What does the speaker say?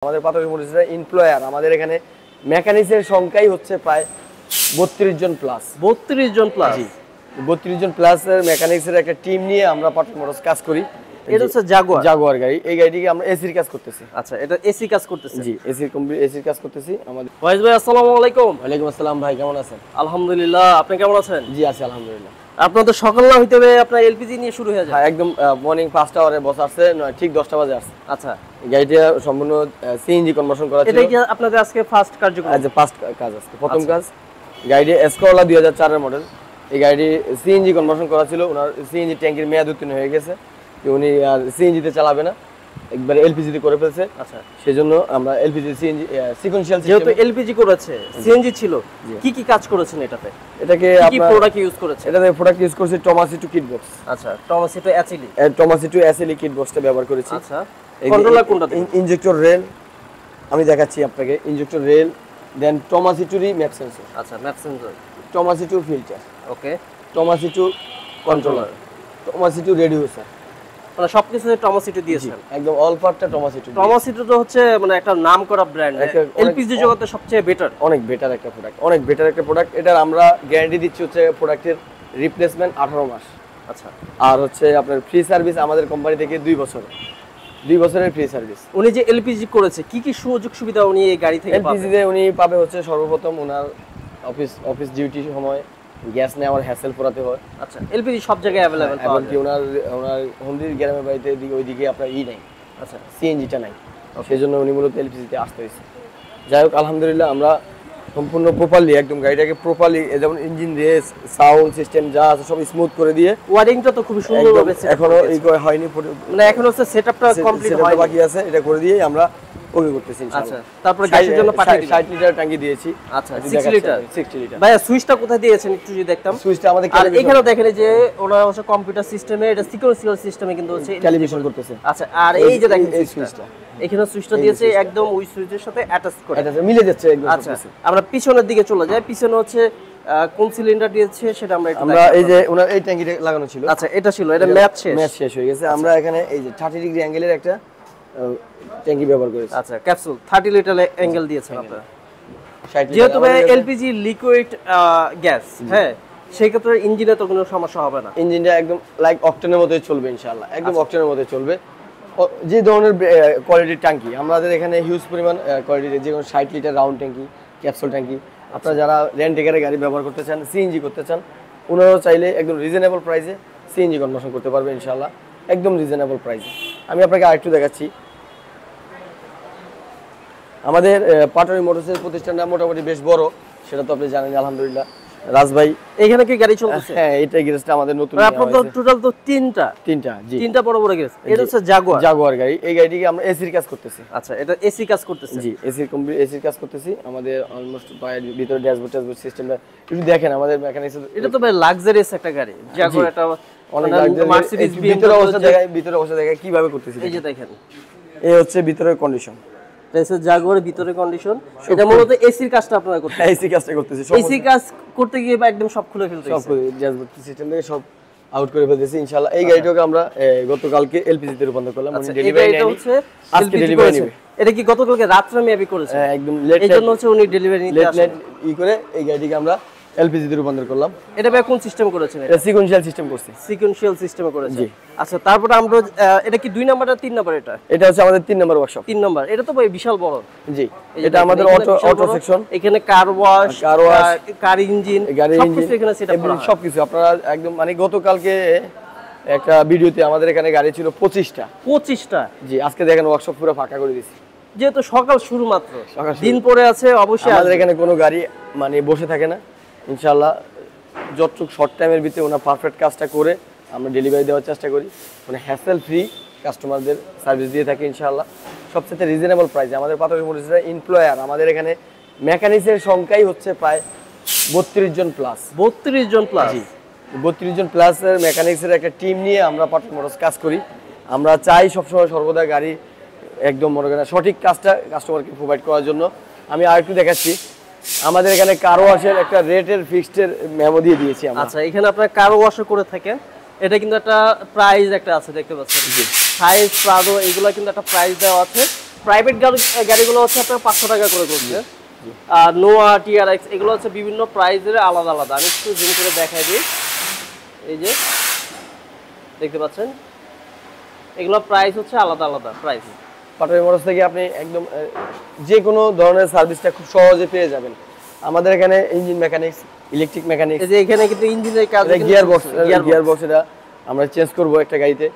আমাদের পাথর মোটরসের এমপ্লয়ার আমাদের এখানে মেকানিক্সের সংখ্যাই হচ্ছে প্রায় 32 জন প্লাস। 32 জন প্লাস? জি, 32 জন প্লাসের মেকানিক্সের একটা টিম নিয়ে আমরা পাথর মোটরস কাজ করি। এটা হচ্ছে জাগুয়ার গাড়ি। এই গাড়িটিকে আমরা এসির কাজ করতেছি। আচ্ছা, এটা এসি কাজ করতেছে? জি, এসির কাজ করতেছি আমাদের। ভাই আসসালামু আলাইকুম। ওয়ালাইকুম আসসালাম ভাই, কেমন আছেন? আলহামদুলিল্লাহ, আপনি কেমন আছেন? জি আছি আলহামদুলিল্লাহ। আপনার তো সকাল না হইতে হবে আপনার এলপিজি নিয়ে শুরু হয়ে যায়? হ্যাঁ, একদম মর্নিং 5টা আওয়ারে বস আসছে, ঠিক 10টা বাজে আসছে। আচ্ছা, গাড়িটা সম্পূর্ণ সিএনজি কনভার্সন করা ছিল। এটা কি আপনাদের আজকে ফার্স্ট কার্যক্রম? আচ্ছা, ফার্স্ট কাজ আজকে প্রথম কাজ। গাড়িটি এসকোলা 2004 এর মডেল। এই গাড়িটি সিএনজি কনভার্সন করা ছিল। ওনার সিএনজি ট্যাঙ্কির মেয়াদ উত্তীর্ণ হয়ে গেছে, উনি আর সিএনজি তে চালাবে না, একবারে এলপিজি তে করে ফেলছে। আচ্ছা, সেজন্য আমরা এলপিজি সিএনজি সিকোয়েন্সিয়াল যেহেতু এলপিজি করেছে, সিএনজি ছিল, কি কি কাজ করেছেন এটাতে? এটাকে কি প্রোডাক্ট ইউজ করেছে? এটাতে প্রোডাক্ট ইউজ করেছে টমাসিটো কিট বক্স। আচ্ছা, টমাসিটো অ্যাসিলি। টমাসিটো অ্যাসিলি কিট বক্সটা ব্যবহার করেছি। আচ্ছা, কন্ট্রোলার কোনটা? ইনজেক্টর রেল আমি দেখাচ্ছি আপনাকে। ইনজেক্টর রেল, দেন টমাসিটোরি ম্যাপ সেন্সর। আচ্ছা, ম্যাপ সেন্সর, টমাসিটো ফিল্টার, ওকে, টমাসিটো কন্ট্রোলার, টমাসিটো রেডিউসার, মানে সবকিছুতে টমাসিটো দিয়েছেন? একদম অল পার্টটা টমাসিটো। টমাসিটো তো হচ্ছে মানে একটা নামকরা ব্র্যান্ড, এলপিজি জগতে সবচেয়ে বেটার, অনেক বেটার একটা প্রোডাক্ট, অনেক বেটার একটা প্রোডাক্ট। এটার আমরা গ্যারান্টি দিচ্ছি হচ্ছে প্রোডাক্টের রিপ্লেসমেন্ট 18 মাস। আচ্ছা, আর হচ্ছে আপনার ফ্রি সার্ভিস আমাদের কোম্পানি থেকে 2 বছর, 2 বছরের ফ্রি সার্ভিস। উনি যে এলপিজি করেছে কি কি সুযোগ সুবিধা উনি এই গাড়ি থেকে পাবে? এলপিজি তে উনি পাবে হচ্ছে সর্বপ্রথম ওনার অফিস ডিউটি সময় গ্যাস নেওয়ার হ্যাসেল পোড়াতে হয়। আচ্ছা, এলপিজি সব জায়গায় अवेलेबल পাওয়া যায়? ওনার হোমডির গ্রামের বাড়িতে ওইদিকে আপনার নাই। আচ্ছা, সিএনজিটা নাই, সেজন্য উনি মূলত এলপিজি তে আসতে হয়েছে। যাই হোক, আলহামদুলিল্লাহ আমরা সম্পূর্ণ প্রপারলি একদম গাড়িটাকে প্রপারলি, যেমন ইঞ্জিন রেস, সাউন্ড সিস্টেম যা আছে সব স্মুথ করে দিয়ে। ওয়ারিংটা তো খুব সুন্দর ভাবে এখনো এই হয়নি, মানে এখন হচ্ছে সেটআপটা কমপ্লিট হয়নি, বাকি আছে। এটা করে দিয়ে আমরা ওকে করতেছি ইনশাআল্লাহ। আচ্ছা, তারপর গ্যাসের জন্য পাঠিয়ে দিবেন। 60 লিটার ট্যাঙ্কি দিয়েছি। আচ্ছা, 60 লিটার। ভাইয়া সুইচটা কোথায় দিয়েছেন একটু যদি দেখতাম? সুইচটা আমাদের আর এখানেও দেখেন যে ওনার হচ্ছে কম্পিউটার সিস্টেমে, এটা সিকোয়েন্সিয়াল সিস্টেমে কিন্তু হচ্ছে ক্যালিব্রেশন করতেছে। আচ্ছা, আর এই যে দেখেন এই সুইচটা, এখানে সুইচটা দিয়েছে একদম ওই সুইচের সাথে অ্যাটাচ করে, এটা মিলে যাচ্ছে একদম। আচ্ছা, আমরা পিছনের দিকে চলে যাই। পিছনে হচ্ছে কোন সিলিন্ডার দিয়েছে সেটা আমরা এই যে ওনার এই ট্যাঙ্কিটা লাগানো ছিল। আচ্ছা, এটা ছিল, এটা ম্যাচ শেষ হয়ে গেছে। আমরা এখানে এই যে 30 ডিগ্রি অ্যাঙ্গেলের একটা ট্যাঙ্কি ব্যবহার করেছি। আচ্ছা, ক্যাপসুল 30 লিটার অ্যাঙ্গেল দিয়েছেন আপনারা। 60 লিটার যেহেতু এলপিজি লিকুইড গ্যাস, হ্যাঁ, সেই ক্ষেত্রে ইঞ্জিনে তো কোনো সমস্যা হবে না। ইঞ্জিনটা একদম লাইক অকটেনের মতোই চলবে ইনশাআল্লাহ, একদম অকটেনের মতোই চলবে। যে ধরনের কোয়ালিটির ট্যাঙ্কি আমাদের এখানে হিউজ পরিমাণ কোয়ালিটির, যেমন 60 লিটার রাউন্ড ট্যাঙ্কি, ক্যাপসুল ট্যাঙ্কি। আপনারা যারা রেন্টেকারের গাড়ি ব্যবহার করতে চান, সিএনজি করতে চান, ওনারাও চাইলে একদম রিজনেবল প্রাইসে সিএনজি কনভার্সন করতে পারবে ইনশাআল্লাহ, একদম রিজনেবল প্রাইসে। আমি আপনাকে আরেকটু দেখাচ্ছি। আমাদের পাটরি মোটরসের প্রতিষ্ঠানটা মোটামুটি বেশ বড়, সেটা তো আপনি জানেন আলহামদুলিল্লাহ। রাজ ভাই, এখানে কি গাড়ি চলতেছে? হ্যাঁ, এটাই গ্যারেজটা আমাদের নতুন। আপনাদের তো টোটাল তো তিনটা, জি, তিনটা বড় বড় গ্যারেজ। এটা হচ্ছে জাগুয়ার গাড়ি। এই গাড়িটিকে আমরা এসির কাজ করতেছি। আচ্ছা, এটা এসি কাজ করতেছে? জি, এসির কাজ করতেছি। আমাদের অলমোস্ট ভিতরে ড্যাশবোর্ড সিস্টেমটা একটু দেখেন আমাদের মেকানিক্স। এটা তো ভাই লাক্সারিয়াস একটা গাড়ি, জাগুয়ার। এটা অনেক মার্সিডিজ। ভিতরে অবস্থা দেখেন কিভাবে করতেছি। এই যে দেখেন, এই হচ্ছে ভিতরের কন্ডিশন। এটা জাগুয়ারের ভিতরে কন্ডিশন। এটা মূলত এসির কাজটা আপনারা করতেছেন? এসি কাজটা করতেছি। এসি কাজ করতে গিয়ে একদম সব খুলে ফেলতেছি, সব ড্যাশবোর্ড সিস্টেম থেকে সব আউট করে ফেলতেছি ইনশাআল্লাহ। এই গাড়িটাকে আমরা গতকালকে এলপিজি তে রূপান্তর করলাম। উনি ডেলিভারি নেয়নি, আজকে ডেলিভারি নেবে। এটা কি গতকালকে রাত্রে মেবি করেছে? একদম লেট, এর জন্য হচ্ছে উনি ডেলিভারি নিতে আসেন। করে এই গাড়িটাকে আমরা এলপিজি তে রূপান্তর করলাম। এটা ভাই কোন সিস্টেম করেছেন? এটা সিকোয়েন্সিয়াল সিস্টেম করছি। সিকোয়েন্সিয়াল সিস্টেমে করেছেন? জি। আচ্ছা, তারপর আমরা এটা কি 2 নাম্বার আর 3 নাম্বার? এটা হচ্ছে আমাদের 3 নাম্বার ওয়ার্কশপ। 3 নাম্বার। এটা তো ভাই বিশাল বড়। জি, এটা আমাদের অটো সেকশন। এখানে কার ওয়াশ, কার ইঞ্জিন, সবকিছু এখানে সেটআপ করা হয়। সবকিছু আপনারা একদম, মানে গতকালকে একটা ভিডিওতে আমাদের এখানে গাড়ি ছিল 25টা। 25টা? জি, আজকে দেখেন ওয়ার্কশপ পুরো ফাঁকা করে দিয়েছি। যেহেতু সকাল শুরু মাত্র, দিন পরে আছে, অবশ্যই আমাদের এখানে কোনো গাড়ি মানে বসে থাকে না ইনশাআল্লাহ। যতটুকু শর্ট টাইমের ভিতরে ওনা পারফেক্ট কাজটা করে আমরা ডেলিভারি দেওয়ার চেষ্টা করি, মানে হ্যাসেল ফ্রি কাস্টমারদের সার্ভিস দিয়ে থাকি ইনশাআল্লাহ, সবচেয়ে রিজনেবল প্রাইসে। আমাদের পাথর মোটরসের এমপ্লয়ার আমাদের এখানে মেকানিক্সের সংখ্যাই হচ্ছে প্রায় 32 জন প্লাস। 32 জন প্লাস? জি, 32 জন প্লাসের মেকানিক্সের একটা টিম নিয়ে আমরা পাথর মোটরস কাজ করি। আমরা চাই সবসময় সর্বদা গাড়ি একদম মনে করেন সঠিক কাজটা কাস্টমারকে প্রোভাইড করার জন্য। আমি আরেকটু দেখাচ্ছি, আমাদের এখানে কার ওয়াশের একটা রেটের ফিক্সড মেমো দিয়ে দিয়েছি আমরা। আচ্ছা, এখানে আপনারা কার ওয়াশও করে থাকেন। এটা কিন্তু একটা প্রাইস একটা আছে, দেখতে পাচ্ছেন। সাইজ, প্রাদো, এগুলো কিন্তু একটা প্রাইস দেওয়া আছে। প্রাইভেট গাড়িগুলো হচ্ছে আপনার 500 টাকা করে করছে। আর নোয়া টিআরএক্স এগুলো হচ্ছে বিভিন্ন প্রাইজের আলাদা আলাদা। আমি একটু জুম করে দেখাই দিই। এই যে দেখতে পাচ্ছেন, এগুলো প্রাইস হচ্ছে আলাদা আলাদা প্রাইস। পাটোয়ারি মোটরস থেকে আপনি একদম যে কোনো ধরনের সার্ভিসটা খুব সহজে পেয়ে যাবেন। আমাদের এখানে ইঞ্জিন মেকানিক্স, ইলেকট্রিক মেকানিক্স, এই যে এখানে কিন্তু ইঞ্জিনের কাজ, গিয়ার বক্স এটা আমরা চেঞ্জ করব একটা গাড়িতে।